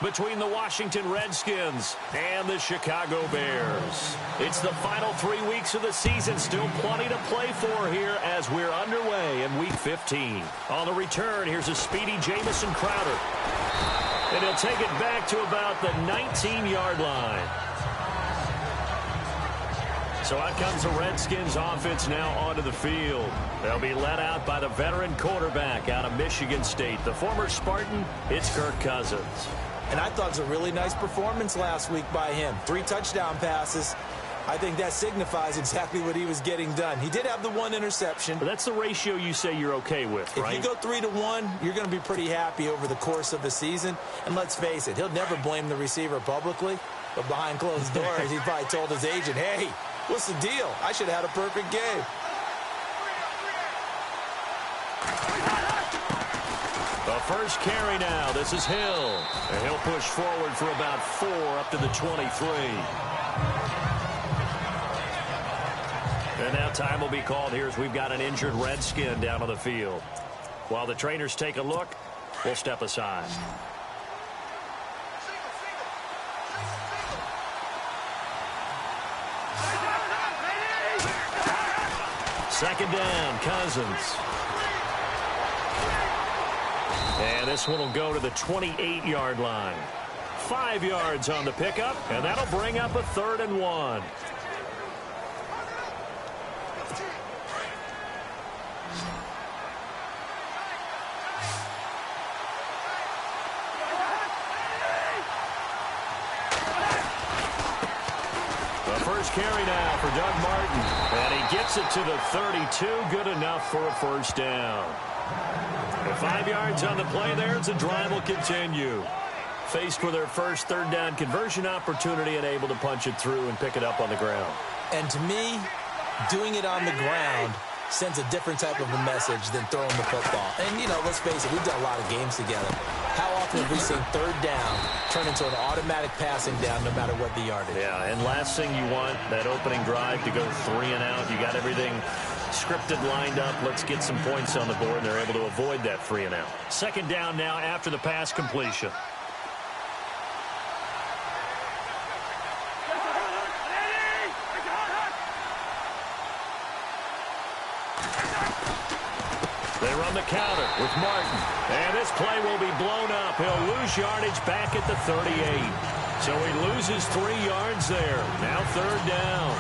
between the Washington Redskins and the Chicago Bears. It's the final 3 weeks of the season. Still plenty to play for here as we're underway in Week 15. On the return, here's a speedy Jamison Crowder. And he'll take it back to about the 19-yard line. So out comes the Redskins offense now onto the field. They'll be led out by the veteran quarterback out of Michigan State. The former Spartan, it's Kirk Cousins. And I thought it was a really nice performance last week by him. 3 touchdown passes. I think that signifies exactly what he was getting done. He did have the 1 interception. But that's the ratio you say you're okay with, right? If you go 3-to-1, you're going to be pretty happy over the course of the season. And let's face it, he'll never blame the receiver publicly. But behind closed doors, he probably told his agent, hey, what's the deal? I should have had a perfect game. The first carry now. This is Hill. And he'll push forward for about 4 up to the 23. And now time will be called here as we've got an injured Redskin down on the field. While the trainers take a look, we'll step aside. Second down, Cousins. And this one will go to the 28-yard line. 5 yards on the pickup, and that'll bring up a 3rd and 1. The first carry now for Doug Martin. And he gets it to the 32. Good enough for a first down. 5 yards on the play there. The drive will continue. Faced with their first 3rd down conversion opportunity and able to punch it through and pick it up on the ground. And to me, doing it on the ground sends a different type of a message than throwing the football. And, you know, let's face it, we've done a lot of games together. How often have we seen 3rd down turn into an automatic passing down no matter what the yardage? Yeah, and last thing you want, that opening drive to go 3 and out. You got everything scripted, lined up. Let's get some points on the board, and they're able to avoid that 3 and out. Second down now after the pass completion. They run the counter with Martin. And this play will be blown up. He'll lose yardage back at the 38. So he loses 3 yards there. Now 3rd down.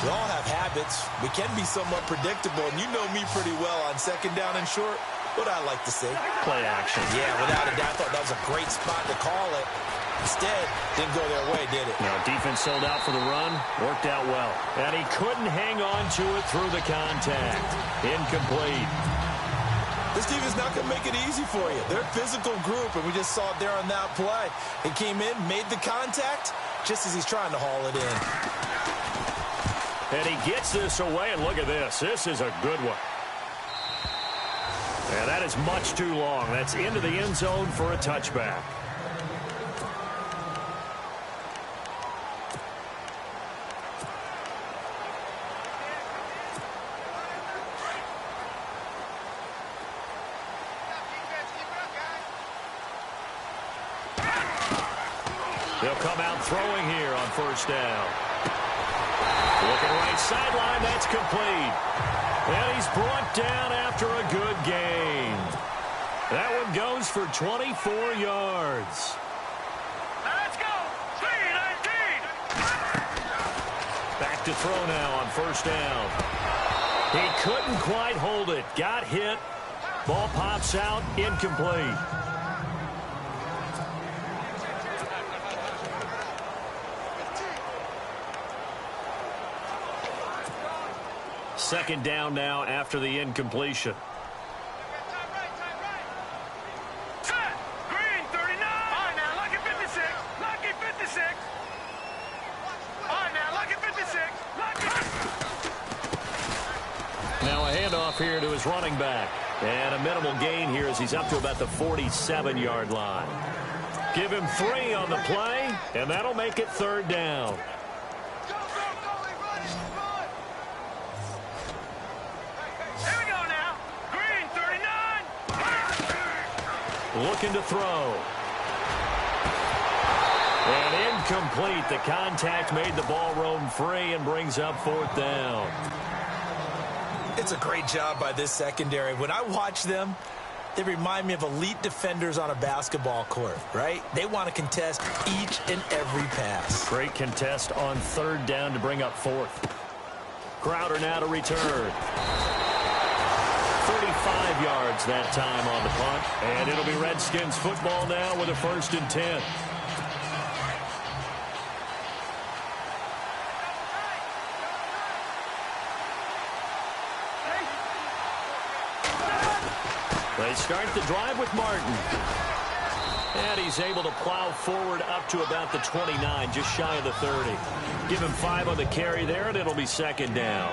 We all have habits. We can be somewhat predictable, and you know me pretty well on 2nd down and short. What I like to say. Play action. Yeah, without a doubt. I thought that was a great spot to call it. Instead, didn't go their way, did it? Now, defense sold out for the run. Worked out well. And he couldn't hang on to it through the contact. Incomplete. This team is not going to make it easy for you. They're a physical group, and we just saw it there on that play. He came in, made the contact, just as he's trying to haul it in. And he gets this away, and look at this. This is a good one. And that is much too long. That's into the end zone for a touchback. They'll come out throwing here on 1st down. Looking right sideline, that's complete. And he's brought down after a good gain. That one goes for 24 yards. Let's go. 3-19. Back to throw now on 1st down. He couldn't quite hold it. Got hit. Ball pops out, incomplete. Second down now after the incompletion. Set. Green, 39. All right, now, lucky 56. Lucky 56. All right, now, lucky 56. Lucky. Now a handoff here to his running back. And a minimal gain here as he's up to about the 47-yard line. Give him 3 on the play, and that'll make it 3rd down. Looking to throw. Incomplete. The contact made the ball roam free and brings up 4th down. It's a great job by this secondary. When I watch them, they remind me of elite defenders on a basketball court, right? They want to contest each and every pass. Great contest on 3rd down to bring up 4th. Crowder now to return. 35 yards that time on the punt. And it'll be Redskins football now with a 1st and 10. They start the drive with Martin. And he's able to plow forward up to about the 29, just shy of the 30. Give him 5 on the carry there, and it'll be 2nd down.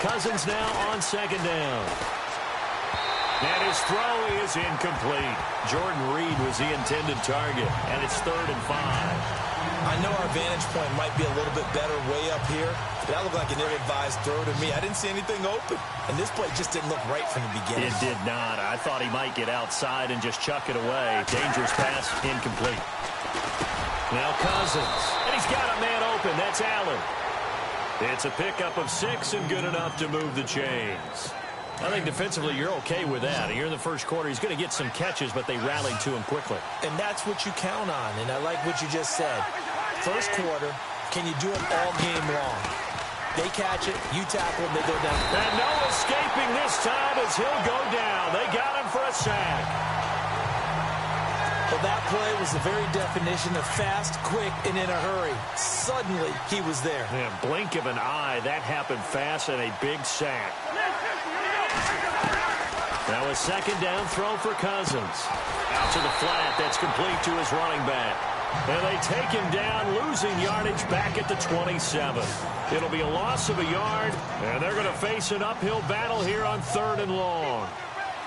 Cousins now on 2nd down. And his throw is incomplete. Jordan Reed was the intended target, and it's 3rd and 5. I know our vantage point might be a little bit better way up here, but that looked like an ill-advised throw to me. I didn't see anything open, and this play just didn't look right from the beginning. It did not. I thought he might get outside and just chuck it away. Dangerous pass, incomplete. Now Cousins, and he's got a man open. That's Allen. It's a pickup of 6 and good enough to move the chains. I think defensively you're okay with that. Here in the first quarter, he's going to get some catches, but they rallied to him quickly. And that's what you count on, and I like what you just said. First quarter, can you do it all game long? They catch it, you tackle them, they go down. And no escaping this time as he'll go down. They got him for a sack. Well, that play was the very definition of fast, quick, and in a hurry. Suddenly, he was there. Yeah, blink of an eye, that happened fast and a big sack. Now a 2nd down throw for Cousins. Out to the flat, that's complete to his running back. And they take him down, losing yardage back at the 27. It'll be a loss of a yard, and they're going to face an uphill battle here on 3rd and long.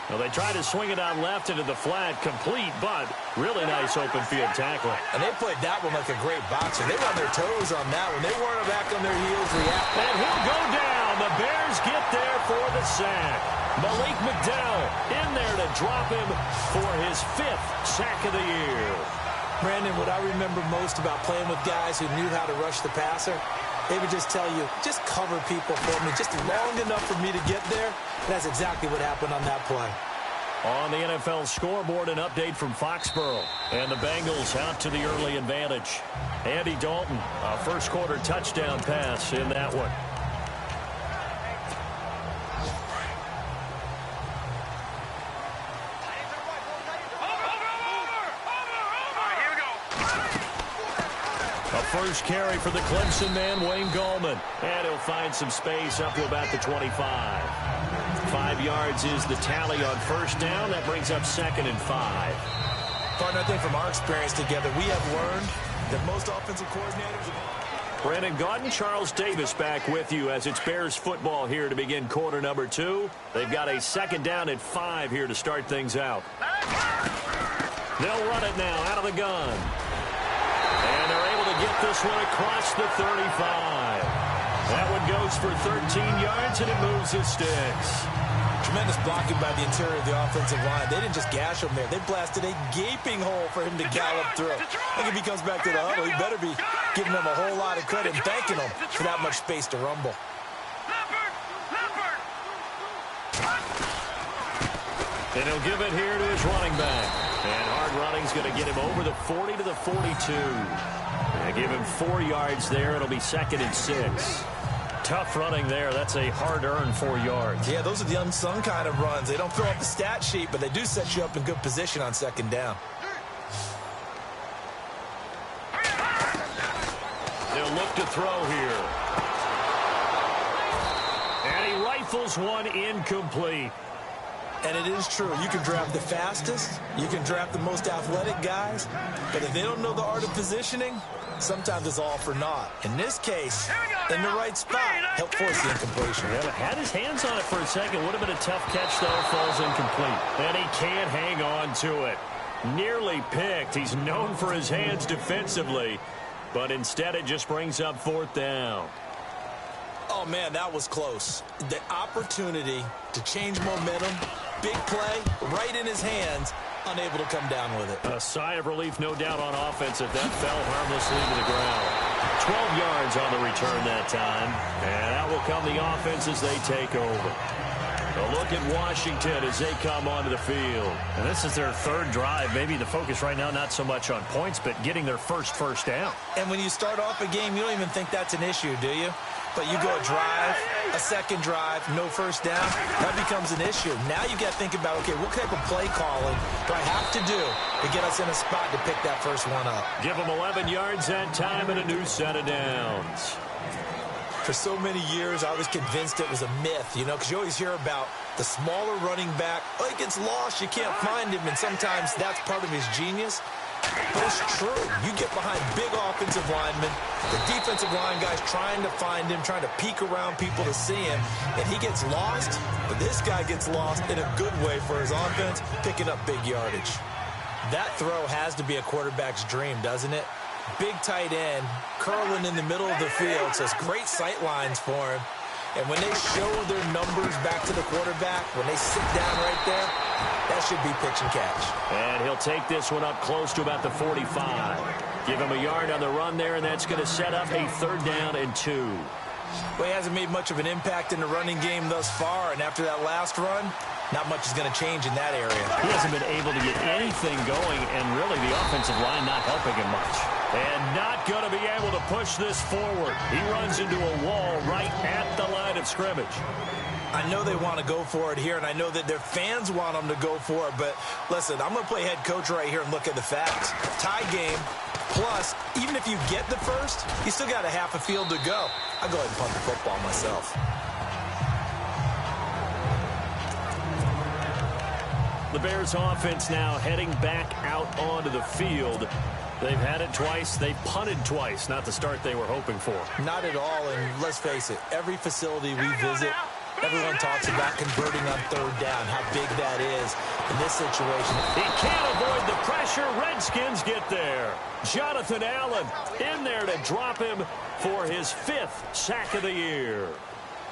Well, they try to swing it out left into the flat, complete, but really nice open field tackling. And they played that one like a great boxer. They were on their toes on that one. They weren't back on their heels reacting. And he'll go down. The Bears get there for the sack. Malik McDowell in there to drop him for his 5th sack of the year. Brandon, what I remember most about playing with guys who knew how to rush the passer, they would just tell you, just cover people for me, just long enough for me to get there. That's exactly what happened on that play. On the NFL scoreboard, an update from Foxborough. And the Bengals out to the early advantage. Andy Dalton, a first quarter touchdown pass in that one. First carry for the Clemson man, Wayne Gallman. And he'll find some space up to about the 25. 5 yards is the tally on 1st down. That brings up 2nd and 5. Partner, I think from our experience together, we have learned that most offensive coordinators... Brandon Gaudin, Charles Davis back with you as it's Bears football here to begin quarter number 2. They've got a 2nd down at 5 here to start things out. They'll run it now out of the gun. And they're able to get this one across the 35. That one goes for 13 yards, and it moves his sticks. Tremendous blocking by the interior of the offensive line. They didn't just gash him there. They blasted a gaping hole for him to gallop through. I think if he comes back to the huddle, he better be giving them a whole lot of credit and thanking them for that much space to rumble. And he'll give it here to his running back. And hard running's going to get him over the 40 to the 42. And give him 4 yards there. It'll be 2nd and 6. Tough running there. That's a hard-earned 4 yards. Yeah, those are the unsung kind of runs. They don't fill up the stat sheet, but they do set you up in good position on 2nd down. They'll look to throw here. And he rifles one incomplete. And it is true. You can draft the fastest. You can draft the most athletic guys. But if they don't know the art of positioning, sometimes it's all for naught. In this case, in the right spot, help force the incompletion. Yeah, but had his hands on it for a second. Would have been a tough catch, though. Falls incomplete. And he can't hang on to it. Nearly picked. He's known for his hands defensively. But instead, it just brings up 4th down. Oh, man, that was close. The opportunity to change momentum, big play, right in his hands, unable to come down with it. A sigh of relief, no doubt, on offense if that fell harmlessly to the ground. 12 yards on the return that time. And out will come the offense as they take over. A look at Washington as they come onto the field. And this is their third drive. Maybe the focus right now not so much on points, but getting their first down. And when you start off a game, you don't even think that's an issue, do you? But you go a drive, a second drive, no first down, that becomes an issue. Now you got to think about, okay, what type of play calling do I have to do to get us in a spot to pick that first one up? Give them 11 yards that time and a new set of downs. For so many years, I was convinced it was a myth, you know, because you always hear about the smaller running back. Oh, he gets lost, you can't find him, and sometimes that's part of his genius. But it's true. You get behind big offensive linemen, the defensive line guys trying to find him, trying to peek around people to see him, and he gets lost. But this guy gets lost in a good way for his offense, picking up big yardage. That throw has to be a quarterback's dream, doesn't it? Big tight end, curling in the middle of the field, so it's great sight lines for him. And when they show their numbers back to the quarterback, when they sit down right there, that should be pitch and catch. And he'll take this one up close to about the 45. Give him a yard on the run there, and that's going to set up a 3rd down and 2. Well, he hasn't made much of an impact in the running game thus far, and after that last run, not much is going to change in that area. He hasn't been able to get anything going, and really the offensive line not helping him much. And not going to be able to push this forward. He runs into a wall right at the line of scrimmage. I know they want to go for it here, and I know that their fans want them to go for it, but listen, I'm going to play head coach right here and look at the facts. Tie game, plus, even if you get the first, you still got a half a field to go. I'll go ahead and punt the football myself. The Bears offense now heading back out onto the field. They've had it twice. They've punted twice. Not the start they were hoping for. Not at all, and let's face it, every facility we visit, everyone talks about converting on 3rd down, how big that is in this situation. He can't avoid the pressure. Redskins get there. Jonathan Allen in there to drop him for his 5th sack of the year.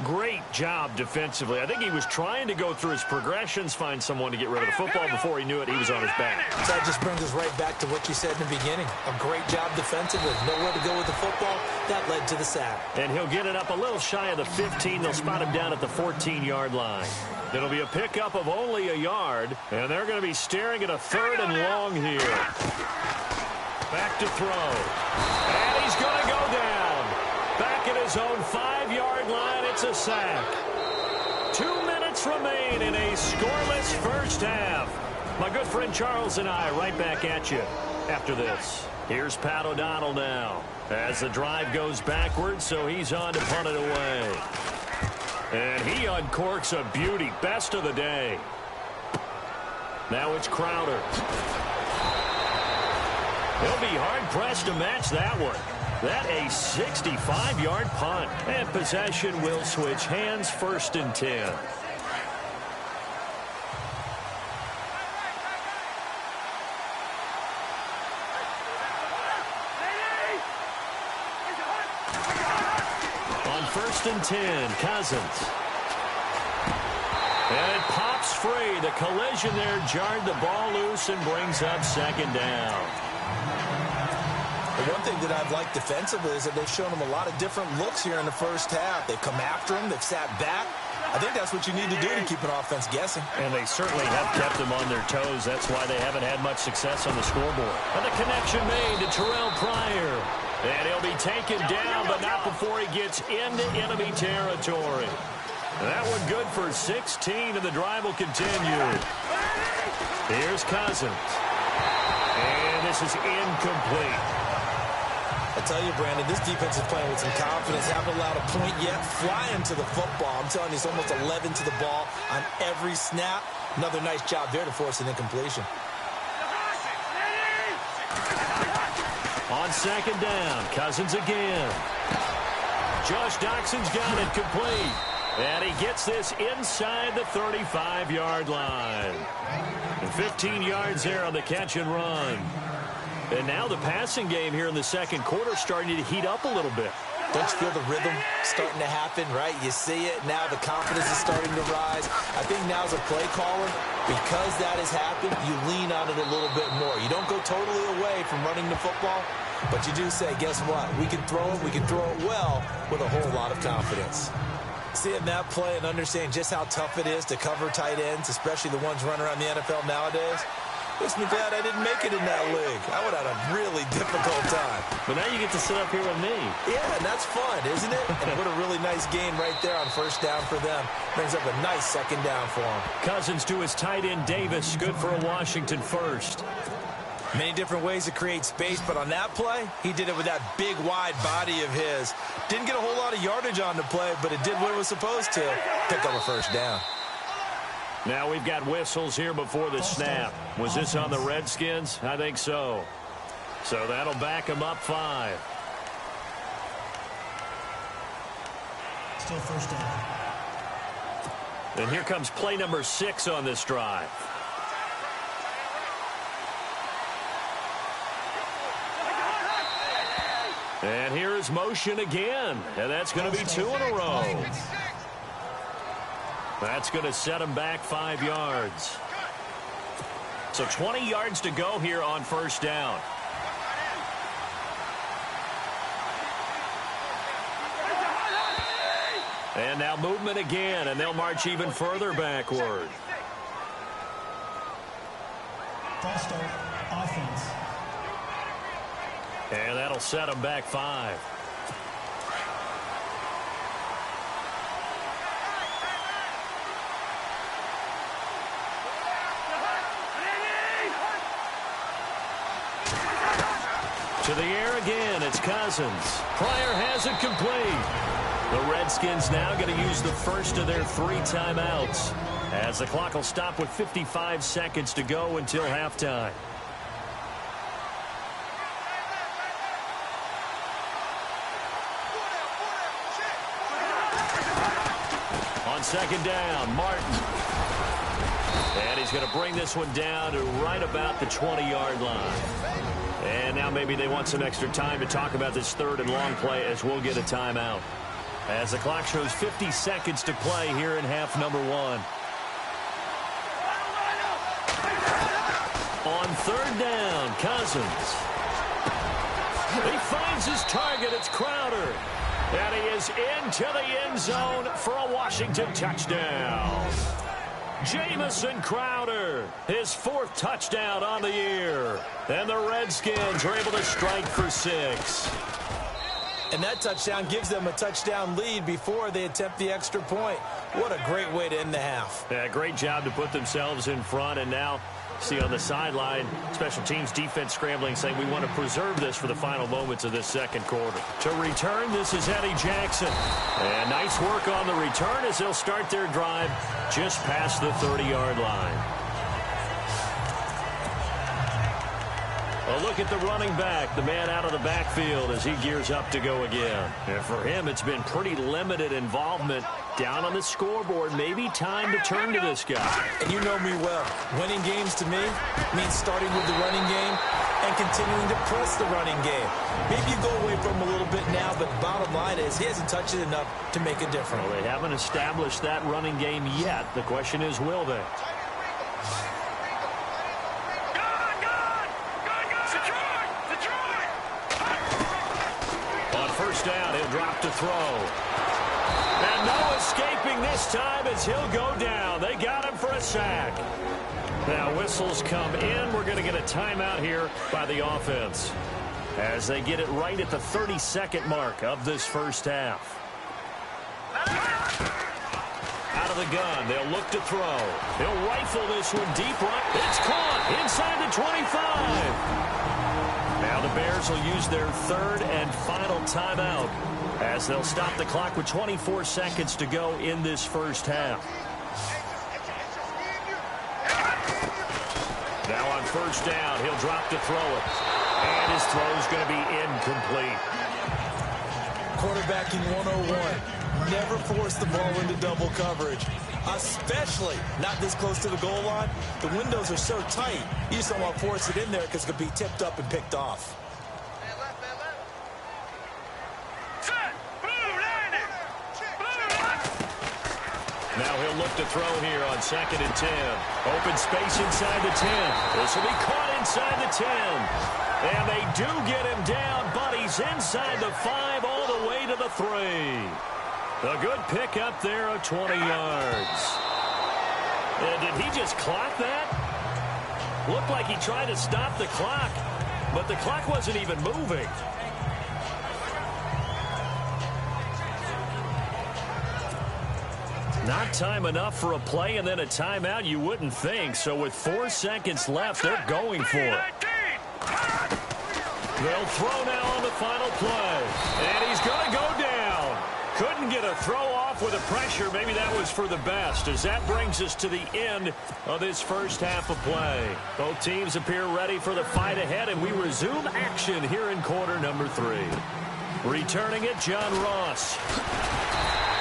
Great job defensively. I think he was trying to go through his progressions, find someone to get rid of the football. Before he knew it, he was on his back. So that just brings us right back to what you said in the beginning. A great job defensively. Nowhere to go with the football. That led to the sack. And he'll get it up a little shy of the 15. They'll spot him down at the 14-yard line. It'll be a pickup of only a yard, and they're going to be staring at a 3rd and long here. Back to throw. And he's going to go down. Back at his own 5-yard line, it's a sack. 2 minutes remain in a scoreless first half. My good friend Charles and I right back at you after this. Here's Pat O'Donnell now as the drive goes backwards, so he's on to punt it away. And he uncorks a beauty. Best of the day. Now it's Crowder. He'll be hard-pressed to match that one. That a 65-yard punt. And possession will switch hands, 1st and 10. On 1st and 10, Cousins. And it pops free. The collision there jarred the ball loose and brings up 2nd down. The one thing that I've liked defensively is that they've shown him a lot of different looks here in the first half. They've come after him. They've sat back. I think that's what you need to do to keep an offense guessing. And they certainly have kept them on their toes. That's why they haven't had much success on the scoreboard. And the connection made to Terrell Pryor. And he'll be taken down, but not before he gets into enemy territory. That one good for 16, and the drive will continue. Here's Cousins. And this is incomplete. I tell you, Brandon, this defense is playing with some confidence. Haven't allowed a point yet. Flying to the football. I'm telling you, it's almost 11 to the ball on every snap. Another nice job there to force an incompletion. On 2nd down, Cousins again. Josh Doxson's got it complete. And he gets this inside the 35-yard line. And 15 yards there on the catch and run. And now the passing game here in the second quarter starting to heat up a little bit. Don't you feel the rhythm starting to happen, right? You see it. Now the confidence is starting to rise. I think now as a play caller, because that has happened, you lean on it a little bit more. You don't go totally away from running the football, but you do say, guess what? We can throw it. We can throw it well with a whole lot of confidence. Seeing that play and understanding just how tough it is to cover tight ends, especially the ones running around the NFL nowadays, makes me glad I didn't make it in that league. I would have had a really difficult time. But now you get to sit up here with me. Yeah, and that's fun, isn't it? And what a really nice gain right there on first down for them. Brings up a nice second down for them. Cousins to his tight end, Davis. Good for a Washington first. Many different ways to create space, but on that play, he did it with that big, wide body of his. Didn't get a whole lot of yardage on the play, but it did what it was supposed to. Pick up a first down. Now we've got whistles here before the snap. Was this on the Redskins? I think so. So that'll back them up 5. Still first down. And here comes play number 6 on this drive. And here is motion again. And that's going to be 2 in a row. That's going to set him back 5 yards. So 20 yards to go here on first down. And now movement again, and they'll march even further backward. False start, offense. And that'll set them back 5. To the air again, it's Cousins. Pryor has it complete. The Redskins now going to use the first of their 3 timeouts, as the clock will stop with 55 seconds to go until halftime. On second down, Martin. And he's going to bring this one down to right about the 20-yard line. And now maybe they want some extra time to talk about this third and long play, as we'll get a timeout. As the clock shows 50 seconds to play here in half number 1. On third down, Cousins. He finds his target. It's Crowder. And he is into the end zone for a Washington touchdown. Jamison Crowder, his 4th touchdown on the year. And the Redskins are able to strike for 6. And that touchdown gives them a touchdown lead before they attempt the extra point. What a great way to end the half. Yeah, great job to put themselves in front, and now see on the sideline, special teams defense scrambling, saying we want to preserve this for the final moments of this second quarter. To return, this is Eddie Jackson. And nice work on the return as they'll start their drive just past the 30-yard line. A look at the running back, the man out of the backfield as he gears up to go again. And for him, it's been pretty limited involvement down on the scoreboard. Maybe time to turn to this guy. And you know me well. Winning games to me means starting with the running game and continuing to press the running game. Maybe you go away from him a little bit now, but the bottom line is he hasn't touched it enough to make a difference. Well, they haven't established that running game yet. The question is, will they? Down, he'll drop to throw. And no escaping this time as he'll go down. They got him for a sack. Now whistles come in. We're going to get a timeout here by the offense as they get it right at the 32nd mark of this first half. Out of the gun, they'll look to throw. He'll rifle this one deep right. It's caught inside the 25. Now the Bears will use their 3rd and final timeout as they'll stop the clock with 24 seconds to go in this first half. Now on first down, he'll drop to throw it. And his throw is going to be incomplete. Quarterbacking 101. Never force the ball into double coverage, especially not this close to the goal line. The windows are so tight, you just don't want to force it in there because it could be tipped up and picked off. Set. Now he'll look to throw here on 2nd and 10. Open space inside the 10. This will be caught inside the 10. And they do get him down, but he's inside the 5 all the way to the 3. A good pick up there of 20 yards. And did he just clock that? Looked like he tried to stop the clock, but the clock wasn't even moving. Not time enough for a play and then a timeout, you wouldn't think. So with 4 seconds left, they're going for it. They'll throw now on the final play. And he's going to go down. Couldn't get a throw off with the pressure. Maybe that was for the best, as that brings us to the end of this first half of play. Both teams appear ready for the fight ahead, and we resume action here in quarter number 3. Returning it, John Ross.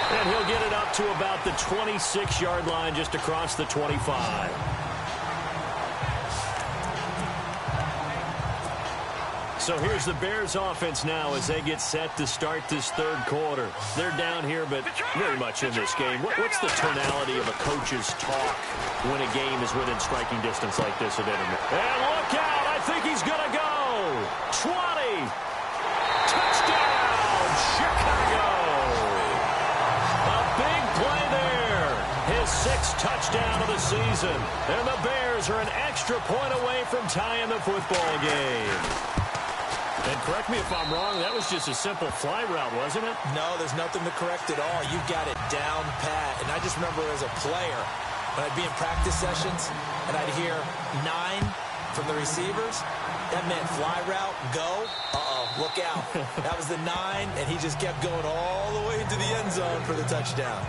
And he'll get it up to about the 26-yard line, just across the 25. So here's the Bears offense now as they get set to start this third quarter. They're down here, but very much in this game. What's the tonality of a coach's talk when a game is within striking distance like this at intermission? And look out! I think he's going to go! 20! Touchdown! Chicago! His 6th touchdown of the season. And the Bears are an extra point away from tying the football game. And correct me if I'm wrong, that was just a simple fly route, wasn't it? No, there's nothing to correct at all. You got it down pat. And I just remember as a player, when I'd be in practice sessions and I'd hear 9 from the receivers, that meant fly route, go. Look out. That was the 9, and he just kept going all the way into the end zone for the touchdown.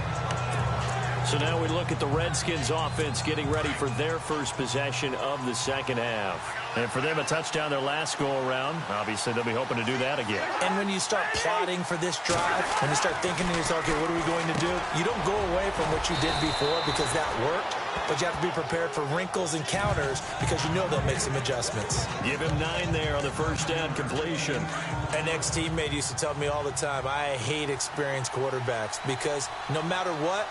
So now we look at the Redskins offense getting ready for their first possession of the second half. And for them, a touchdown their last go-around. Obviously, they'll be hoping to do that again. And when you start plotting for this drive, when you start thinking to yourself, okay, what are we going to do? You don't go away from what you did before because that worked, but you have to be prepared for wrinkles and counters because you know they'll make some adjustments. Give him 9 there on the first down completion. An ex-teammate used to tell me all the time, I hate experienced quarterbacks because no matter what,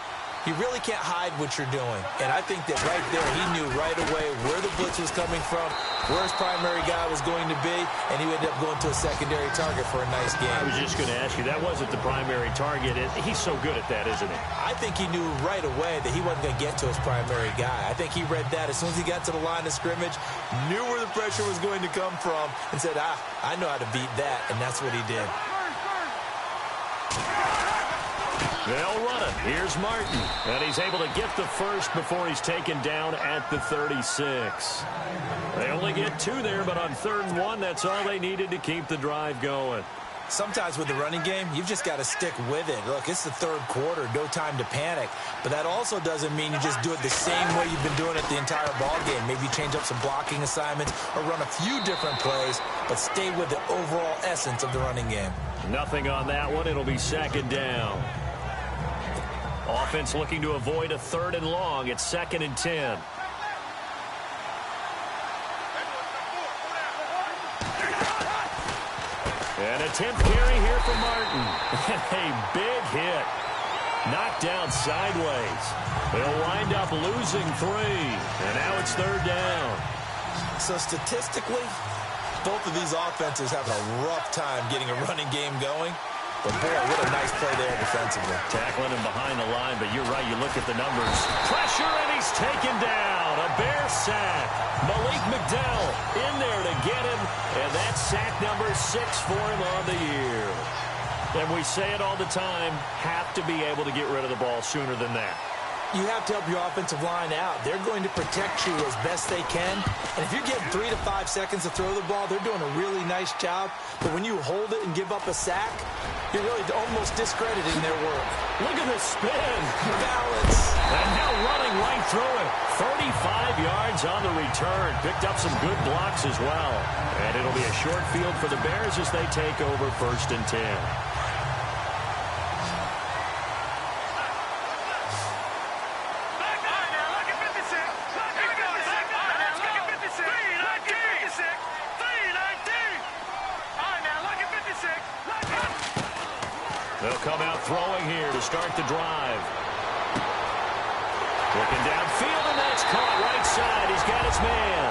you really can't hide what you're doing. And I think that right there, he knew right away where the blitz was coming from, where his primary guy was going to be, and he ended up going to a secondary target for a nice game. I was just going to ask you, that wasn't the primary target. He's so good at that, isn't he? I think he knew right away that he wasn't going to get to his primary guy. I think he read that as soon as he got to the line of scrimmage, knew where the pressure was going to come from, and said, I know how to beat that, and that's what he did. They'll run it. Here's Martin. And he's able to get the first before he's taken down at the 36. They only get 2 there, but on 3rd and 1, that's all they needed to keep the drive going. Sometimes with the running game, you've just got to stick with it. Look, it's the 3rd quarter, no time to panic. But that also doesn't mean you just do it the same way you've been doing it the entire ball game. Maybe change up some blocking assignments or run a few different plays, but stay with the overall essence of the running game. Nothing on that one. It'll be 2nd down. Offense looking to avoid a 3rd and long. It's 2nd and 10. And a 10th carry here for Martin. A big hit. Knocked down sideways. They'll wind up losing 3. And now it's 3rd down. So statistically, both of these offenses having a rough time getting a running game going. But, boy, what a nice play there defensively. Tackling him behind the line, but you're right. You look at the numbers. Pressure, and he's taken down. A Bear sack. Malik McDowell in there to get him. And that's sack number 6 for him on the year. And we say it all the time, have to be able to get rid of the ball sooner than that. You have to help your offensive line out. They're going to protect you as best they can. And if you're getting 3 to 5 seconds to throw the ball, they're doing a really nice job. But when you hold it and give up a sack, you're really almost discrediting their work. Look at the spin. Balance. And now running right through it. 35 yards on the return. Picked up some good blocks as well. And it'll be a short field for the Bears as they take over 1st and 10. They'll come out throwing here to start the drive. Looking downfield, and that's caught right side. He's got his man.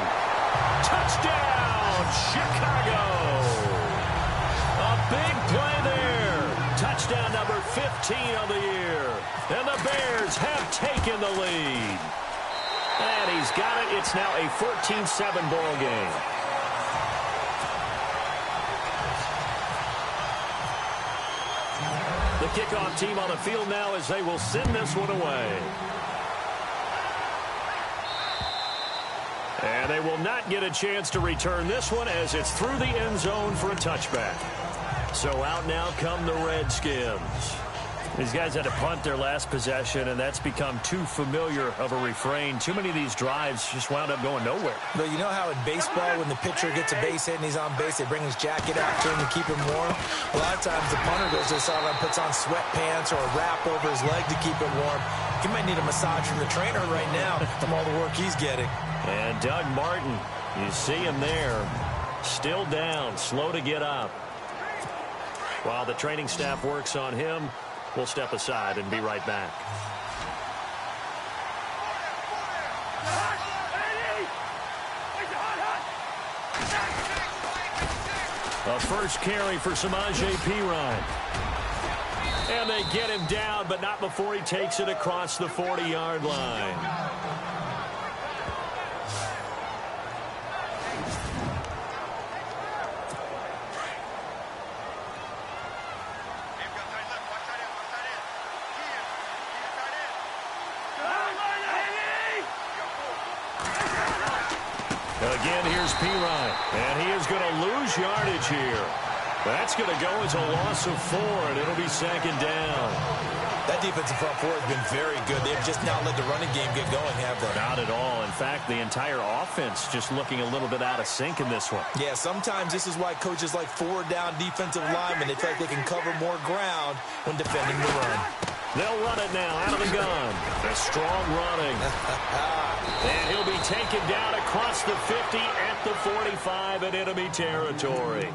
Touchdown, Chicago. A big play there. Touchdown number 15 on the year. And the Bears have taken the lead. And he's got it. It's now a 14-7 ball game. The kickoff team on the field now as they will send this one away. And they will not get a chance to return this one as it's through the end zone for a touchback. So out now come the Redskins. These guys had to punt their last possession, and that's become too familiar of a refrain. Too many of these drives just wound up going nowhere. But you know how in baseball, when the pitcher gets a base hit and he's on base, they bring his jacket out to him to keep him warm? A lot of times the punter goes to the sideline, puts on sweatpants or a wrap over his leg to keep it warm. He might need a massage from the trainer right now from all the work he's getting. And Doug Martin, you see him there, still down, slow to get up. While the training staff works on him, we'll step aside and be right back. A first carry for Samaje Perine. And they get him down, but not before he takes it across the 40-yard line. Again, here's Perine, and he is going to lose yardage here. That's going to go as a loss of 4, and it'll be second down. That defensive front four has been very good. They've just not let the running game get going, have they? Not at all. In fact, the entire offense just looking a little bit out of sync in this one. Yeah, sometimes this is why coaches like forward-down defensive linemen, they feel like they can cover more ground when defending the run. They'll run it now out of the gun. A strong running. And he'll be taken down across the 50 at the 45 in enemy territory.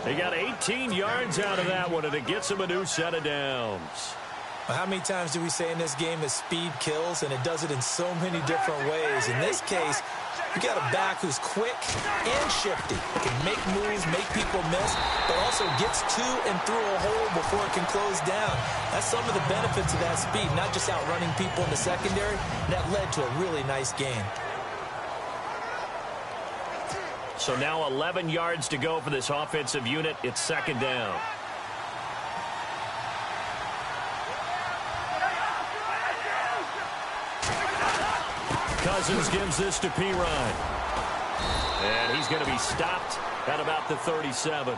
They got 18 yards out of that one, and it gets him a new set of downs. Well, how many times do we say in this game that speed kills, and it does it in so many different ways? In this case, you got a back who's quick and shifty. Can make moves, make people miss, but also gets to and through a hole before it can close down. That's some of the benefits of that speed, not just outrunning people in the secondary. That led to a really nice gain. So now 11 yards to go for this offensive unit. It's second down. Cousins gives this to Perine. And he's going to be stopped at about the 37.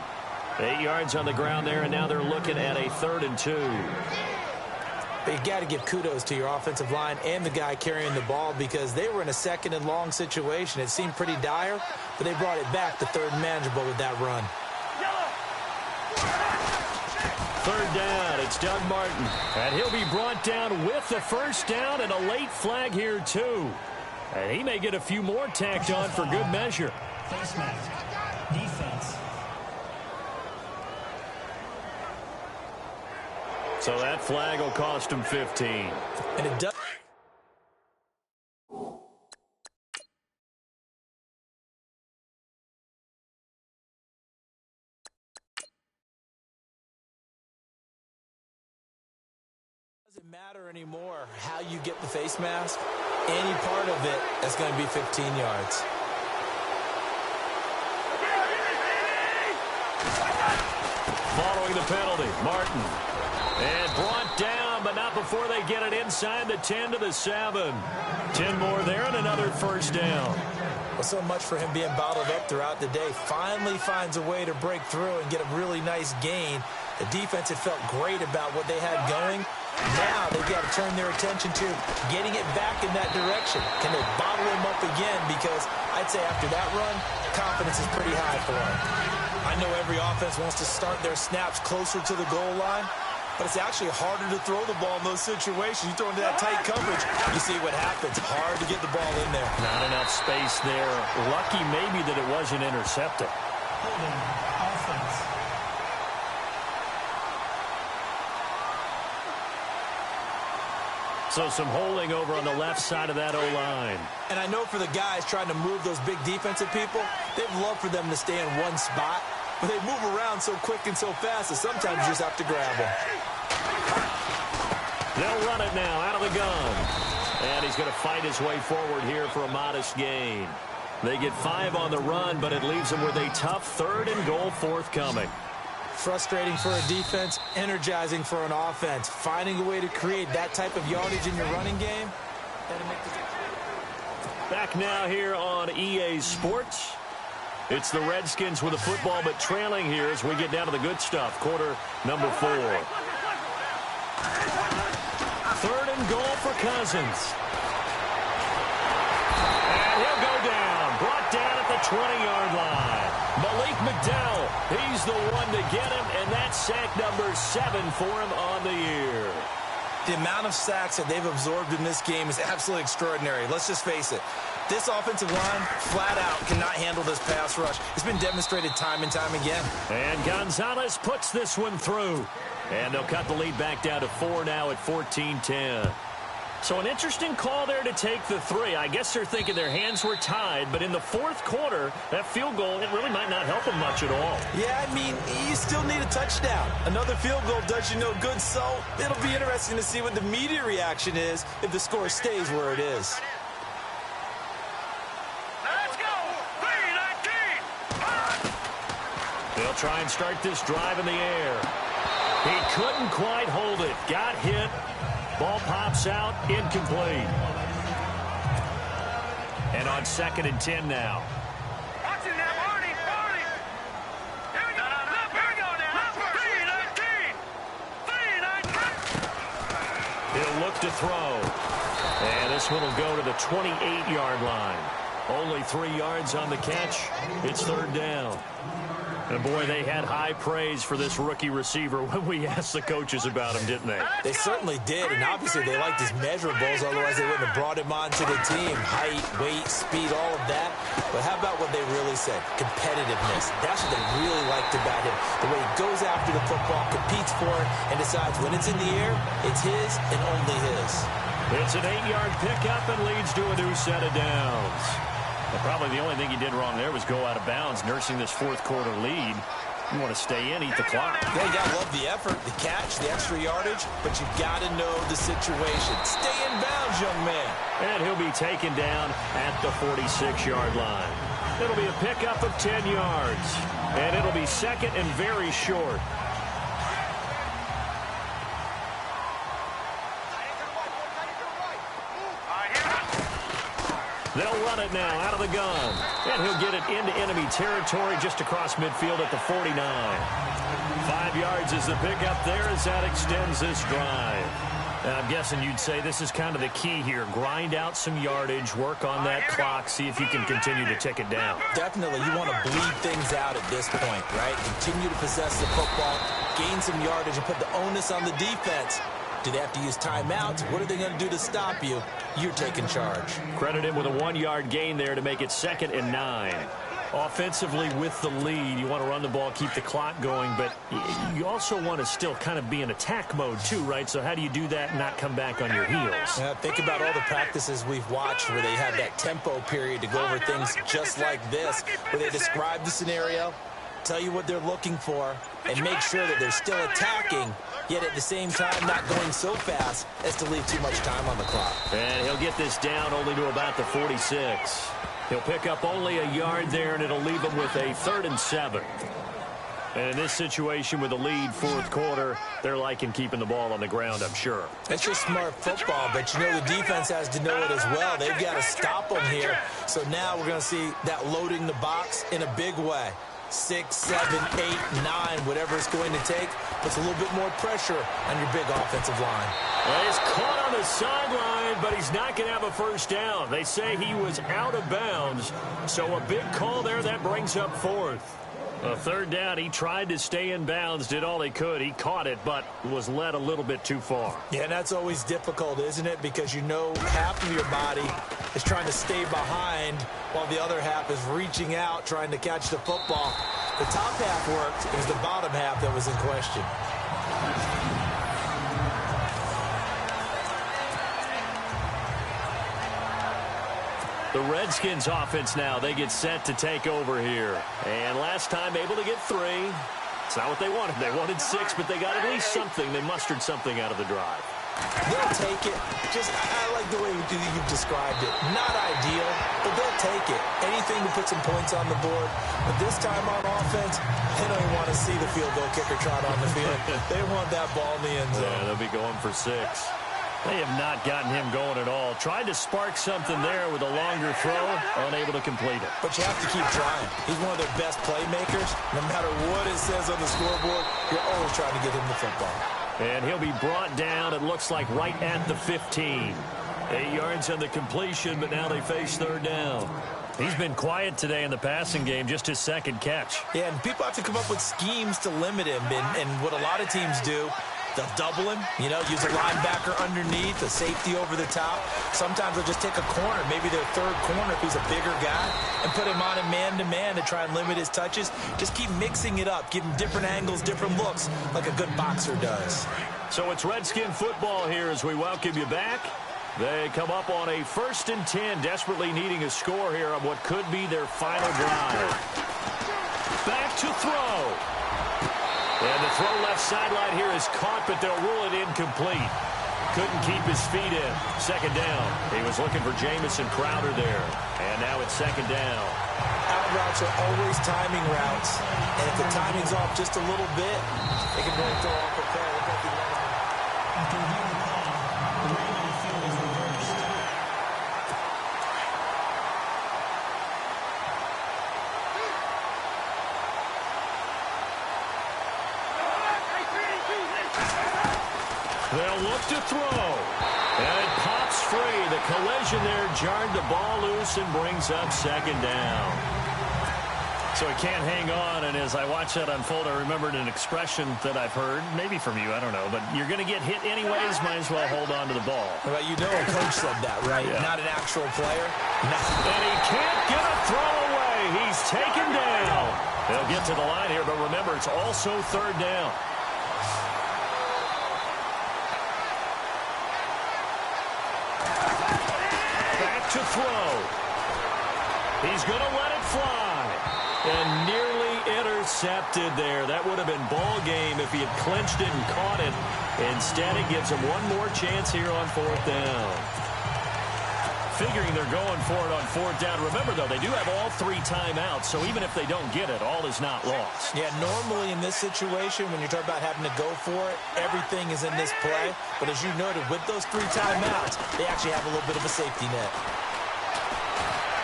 8 yards on the ground there, and now they're looking at a 3rd and 2. But you got to give kudos to your offensive line and the guy carrying the ball because they were in a 2nd and long situation. It seemed pretty dire, but they brought it back to 3rd and manageable with that run. 3rd down, it's Doug Martin. And he'll be brought down with the first down and a late flag here, too. And he may get a few more tacked on for good measure. Face mask. Defense. So that flag will cost him 15. And it does. Doesn't matter anymore how you get the face mask. Any part of it is going to be 15 yards. Following the penalty, Martin. And brought down, but not before they get it inside the 10 to the 7. 10 more there and another first down. Well, so much for him being bottled up throughout the day. Finally finds a way to break through and get a really nice gain. The defense had felt great about what they had going. Now they've got to turn their attention to getting it back in that direction. Can they bottle him up again? Because I'd say after that run, confidence is pretty high for him. I know every offense wants to start their snaps closer to the goal line, but it's actually harder to throw the ball in those situations. You throw into that tight coverage, you see what happens. Hard to get the ball in there. Not enough space there. Lucky maybe that it wasn't intercepted. Holding. Offense. So some holding over on the left side of that O-line. And I know for the guys trying to move those big defensive people, they'd love for them to stay in one spot, but they move around so quick and so fast that sometimes you just have to grab them. They'll run it now out of the gun. And he's going to fight his way forward here for a modest gain. They get 5 on the run, but it leaves them with a tough 3rd and goal forthcoming. Frustrating for a defense, energizing for an offense. Finding a way to create that type of yardage in your running game. Back now here on EA Sports. It's the Redskins with the football, but trailing here as we get down to the good stuff. Quarter number 4. 3rd and goal for Cousins. And he'll go down. Brought down at the 20-yard line. Malik McDowell, he's the one to get him, and that's sack number 7 for him on the year. The amount of sacks that they've absorbed in this game is absolutely extraordinary. Let's just face it. This offensive line, flat out, cannot handle this pass rush. It's been demonstrated time and time again. And Gonzalez puts this one through. And they'll cut the lead back down to 4 now at 14-10. So an interesting call there to take the 3. I guess they're thinking their hands were tied, but in the 4th quarter, that field goal, it really might not help them much at all. Yeah, I mean, you still need a touchdown. Another field goal does you no good, so it'll be interesting to see what the media reaction is if the score stays where it is. Let's go! 3-19! They'll try and start this drive in the air. He couldn't quite hold it. Got hit. Ball pops out, incomplete. And on 2nd and 10 now. Watch it now, Barney! Here we go! Here we go now! 3-19! He'll look to throw. And this one will go to the 28-yard line. Only 3 yards on the catch. It's 3rd down. And, boy, they had high praise for this rookie receiver when we asked the coaches about him, didn't they? They certainly did, and obviously they liked his measurables, otherwise they wouldn't have brought him onto the team. Height, weight, speed, all of that. But how about what they really said? Competitiveness. That's what they really liked about him. The way he goes after the football, competes for it, and decides when it's in the air, it's his and only his. It's an 8-yard pickup and leads to a new set of downs. Well, probably the only thing he did wrong there was go out of bounds, nursing this 4th quarter lead. You want to stay in, eat the clock. Yeah, you got to love the effort, the catch, the extra yardage, but you got to know the situation. Stay in bounds, young man. And he'll be taken down at the 46-yard line. It'll be a pickup of 10 yards. And it'll be 2nd and very short. They'll run it now out of the gun. And he'll get it into enemy territory just across midfield at the 49. 5 yards is the pickup there as that extends this drive. And I'm guessing you'd say this is kind of the key here. Grind out some yardage, work on that clock, see if you can continue to tick it down. Definitely. You want to bleed things out at this point, right? Continue to possess the football, gain some yardage, and put the onus on the defense. Do they have to use timeouts? What are they going to do to stop you? You're taking charge. Credit him with a 1-yard gain there to make it 2nd and 9. Offensively with the lead, you want to run the ball, keep the clock going, but you also want to still kind of be in attack mode too, right? So how do you do that and not come back on your heels? Yeah, think about all the practices we've watched where they have that tempo period to go over things just like this, where they describe the scenario, tell you what they're looking for, and make sure that they're still attacking, yet at the same time not going so fast as to leave too much time on the clock. And he'll get this down only to about the 46. He'll pick up only a yard there, and it'll leave him with a 3rd and 7. And in this situation with the lead 4th quarter, they're liking keeping the ball on the ground, I'm sure. It's just smart football, but you know the defense has to know it as well. They've got to stop them here. So now we're going to see that loading the box in a big way. 6, 7, 8, 9, whatever it's going to take, puts a little bit more pressure on your big offensive line. Well, he's caught on the sideline, but he's not going to have a first down. They say he was out of bounds, so a big call there that brings up 4th. A 3rd down, he tried to stay in bounds, did all he could. He caught it, but was led a little bit too far. Yeah, and that's always difficult, isn't it? Because you know half of your body is trying to stay behind while the other half is reaching out, trying to catch the football. The top half worked. It was the bottom half that was in question. The Redskins offense now, they get set to take over here. And last time able to get 3. It's not what they wanted. They wanted 6, but they got at least something. They mustered something out of the drive. They'll take it. I like the way you've described it. Not ideal, but they'll take it. Anything to put some points on the board. But this time on offense, they don't even want to see the field goal kicker trot on the field. They want that ball in the end zone. Yeah, they'll be going for 6. They have not gotten him going at all. Tried to spark something there with a longer throw, unable to complete it. But you have to keep trying. He's one of their best playmakers. No matter what it says on the scoreboard, you're always trying to get him the football. And he'll be brought down, it looks like, right at the 15. 8 yards on the completion, but now they face 3rd down. He's been quiet today in the passing game, just his 2nd catch. Yeah, and people have to come up with schemes to limit him. And what a lot of teams do, they'll double him, use a linebacker underneath, a safety over the top. Sometimes they'll just take a corner, maybe their 3rd corner if he's a bigger guy, and put him on a man-to-man to try and limit his touches. Just keep mixing it up, give him different angles, different looks, like a good boxer does. So it's Redskin football here as we welcome you back. They come up on a 1st and 10, desperately needing a score here on what could be their final drive. Back to throw. And the throw left sideline here is caught, but they'll rule it incomplete. Couldn't keep his feet in. 2nd down. He was looking for Jamison Crowder there. And now it's 2nd down. Out routes are always timing routes. And if the timing's off just a little bit, they can really throw off a play. After reviewing the play, the rating on the field is reversed. They'll look to throw. And it pops free. The collision there jarred the ball loose and brings up 2nd down. So he can't hang on, and as I watch that unfold, I remembered an expression that I've heard, maybe from you, I don't know, but you're going to get hit anyways, might as well hold on to the ball. Well, a coach said that, right? Yeah. Not an actual player. No. And he can't get a throw away. He's taken down. They'll get to the line here, but remember, it's also 3rd down. Back to throw. He's going to let it fly. And nearly intercepted there. That would have been ball game if he had clinched it and caught it. Instead, it gives him one more chance here on 4th down. Figuring they're going for it on 4th down. Remember, though, they do have all 3 timeouts, so even if they don't get it, all is not lost. Yeah, normally in this situation, when you're talking about having to go for it, everything is in this play. But as you noted, with those 3 timeouts, they actually have a little bit of a safety net.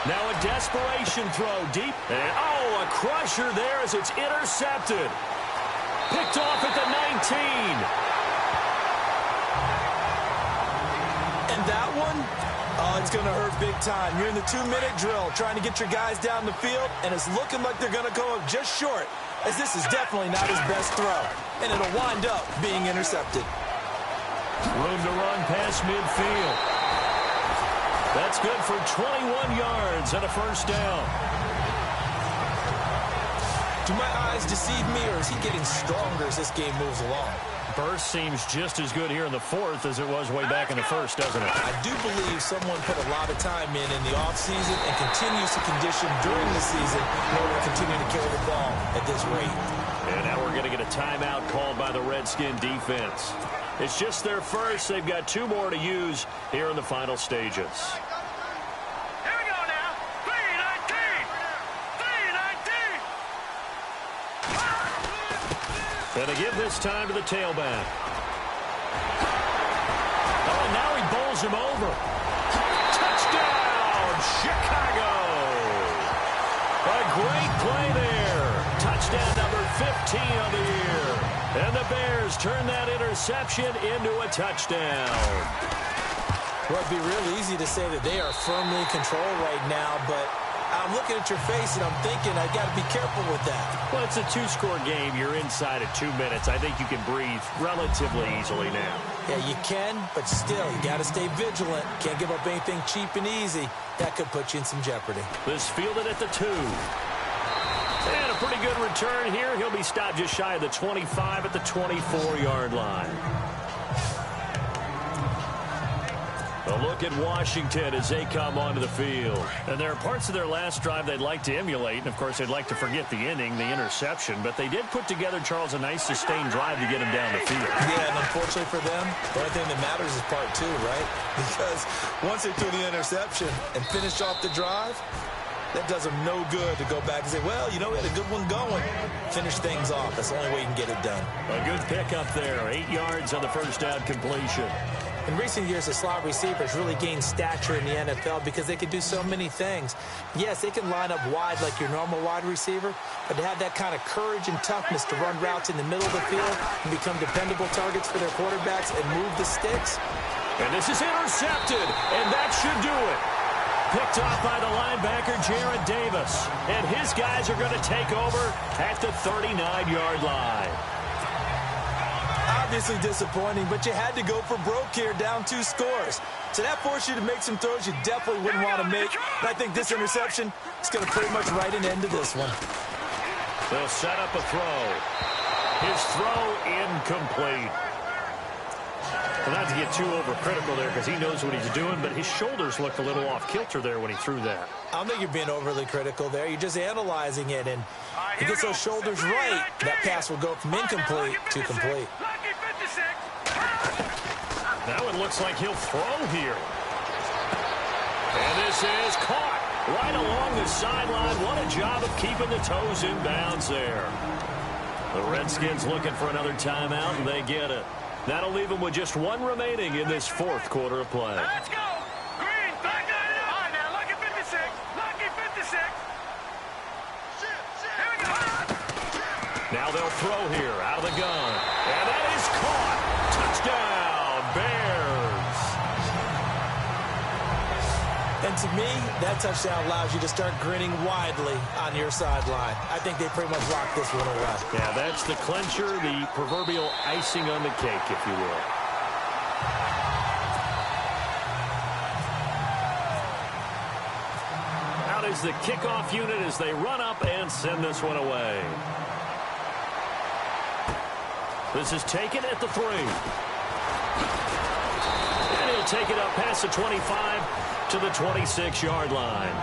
Now a desperation throw deep. And, a crusher there as it's intercepted. Picked off at the 19. And that one, it's going to hurt big time. You're in the 2-minute drill trying to get your guys down the field, and it's looking like they're going to go up just short, as this is definitely not his best throw. And it'll wind up being intercepted. Room to run past midfield. That's good for 21 yards and a 1st down. Do my eyes deceive me, or is he getting stronger as this game moves along? Burst seems just as good here in the 4th as it was way back in the 1st, doesn't it? I do believe someone put a lot of time in the offseason and continues to condition during the season in order to continue to carry the ball at this rate. And now we're going to get a timeout called by the Redskin defense. It's just their first. They've got 2 more to use here in the final stages. Here we go now. 3-19. And they give this time to the tailback. Oh, and now he bowls him over. Touchdown, Chicago. A great play there. Touchdown number 15 of the year. And the Bears turn that interception into a touchdown. Well, it'd be real easy to say that they are firmly in control right now, but I'm looking at your face and I'm thinking I got to be careful with that. Well, it's a 2-score game. You're inside at 2 minutes. I think you can breathe relatively easily now. Yeah, you can, but still, you got to stay vigilant. Can't give up anything cheap and easy. That could put you in some jeopardy. This fielded at the 2. And a pretty good return here. He'll be stopped just shy of the 25 at the 24-yard line. A look at Washington as they come onto the field. And there are parts of their last drive they'd like to emulate. And, of course, they'd like to forget the inning, the interception. But they did put together, Charles, a nice sustained drive to get him down the field. Yeah, and unfortunately for them, the only thing that matters is part two, right? Because once they threw the interception and finished off the drive, that does them no good to go back and say, well, you know, we had a good one going. Finish things off. That's the only way you can get it done. A good pickup there. 8 yards on the first down completion. In recent years, the slot receivers really gained stature in the NFL because they can do so many things. Yes, they can line up wide like your normal wide receiver, but to have that kind of courage and toughness to run routes in the middle of the field and become dependable targets for their quarterbacks and move the sticks. And this is intercepted, and that should do it. Picked off by the linebacker, Jared Davis. And his guys are going to take over at the 39-yard line. Obviously disappointing, but you had to go for broke here, down 2 scores. So that forced you to make some throws you definitely wouldn't want to make. And I think this interception is going to pretty much write an end to this one. They'll set up a throw. His throw incomplete. Well, not to get too overcritical there because he knows what he's doing, but his shoulders looked a little off-kilter there when he threw that. I don't think you're being overly critical there. You're just analyzing it, and if he gets those shoulders right, that pass will go from incomplete to complete. That one looks like he'll throw here. And this is caught right along the sideline. What a job of keeping the toes in bounds there. The Redskins looking for another timeout, and they get it. That'll leave them with just one remaining in this fourth quarter of play. Let's go! Green, back on it! All right, now, lucky 56. Lucky 56. Here we go. Now they'll throw here out of the gun. And that is caught. Touchdown, Bears. And to me, that touchdown allows you to start grinning widely on your sideline. I think they pretty much locked this one away. Yeah, that's the clincher, the proverbial icing on the cake, if you will. Out is the kickoff unit as they run up and send this one away. This is taken at the 3. And he'll take it up past the 25 to the 26-yard line.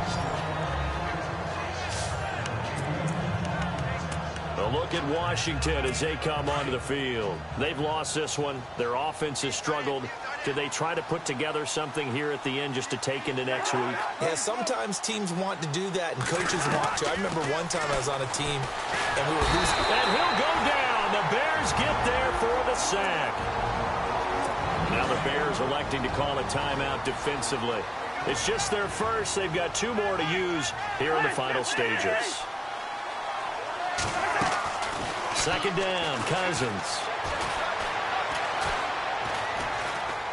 A look at Washington as they come onto the field. They've lost this one. Their offense has struggled. Do they try to put together something here at the end just to take into next week? Yeah, sometimes teams want to do that and coaches want to. I remember one time I was on a team and we were losing. And he'll go down. The Bears get there for the sack. Now the Bears electing to call a timeout defensively. It's just their first. They've got 2 more to use here in the final stages. Second down, Cousins.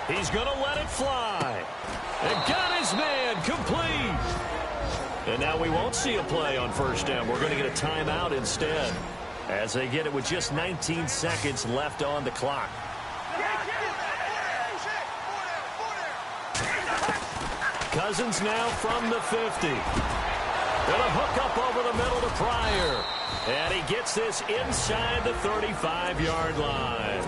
He's going to let it fly. And got his man complete. And now we won't see a play on first down. We're going to get a timeout instead as they get it with just 19 seconds left on the clock. Cousins now from the 50. Gonna hook up over the middle to Pryor. And he gets this inside the 35-yard line.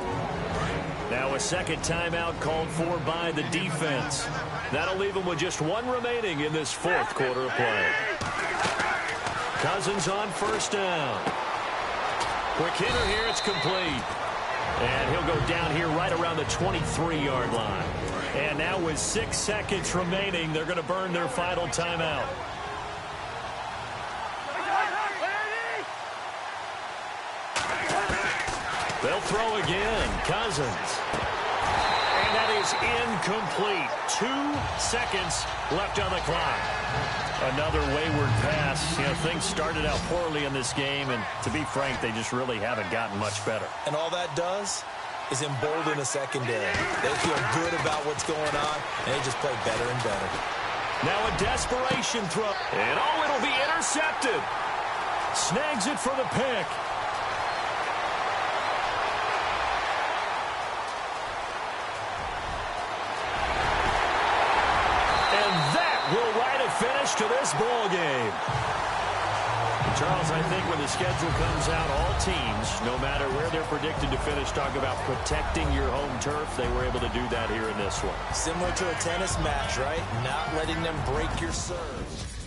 Now a second timeout called for by the defense. That'll leave him with just 1 remaining in this fourth quarter of play. Cousins on first down. Quick hitter here, it's complete. And he'll go down here right around the 23-yard line. And now with 6 seconds remaining, they're going to burn their final timeout. They'll throw again. Cousins. And that is incomplete. 2 seconds left on the clock. Another wayward pass. You know, things started out poorly in this game, and to be frank, they just really haven't gotten much better. And all that does is embolden a secondary. They feel good about what's going on, and they just play better and better. Now a desperation throw. And oh, it'll be intercepted. Snags it for the pick. And that will write a finish to this ball game. Charles, I think when the schedule comes out, all teams, no matter where they're predicted to finish, talk about protecting your home turf. They were able to do that here in this one. Similar to a tennis match, right? Not letting them break your serve.